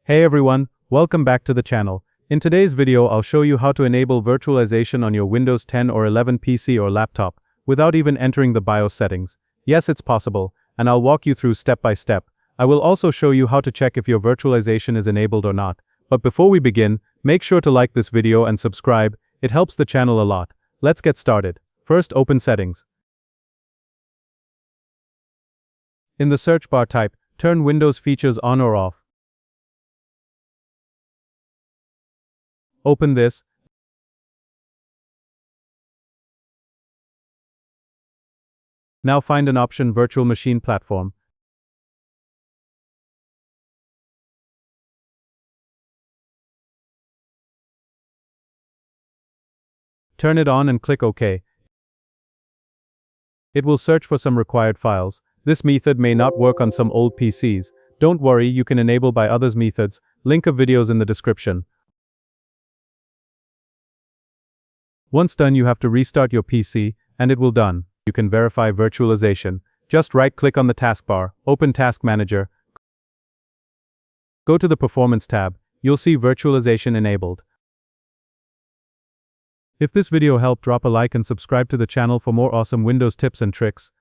Hey everyone, welcome back to the channel. In today's video I'll show you how to enable virtualization on your Windows 10 or 11 PC or laptop, without even entering the BIOS settings. Yes, it's possible, and I'll walk you through step by step. I will also show you how to check if your virtualization is enabled or not. But before we begin, make sure to like this video and subscribe, it helps the channel a lot. Let's get started. First, open Settings. In the search bar type, turn Windows features on or off. Open this. Now find an option Virtual Machine Platform. Turn it on and click OK. It will search for some required files. This method may not work on some old PCs. Don't worry, you can enable by others methods. Link of videos in the description. Once done, you have to restart your PC, and it will done. You can verify virtualization. Just right-click on the taskbar, open Task Manager. Go to the Performance tab. You'll see virtualization enabled. If this video helped, drop a like and subscribe to the channel for more awesome Windows tips and tricks.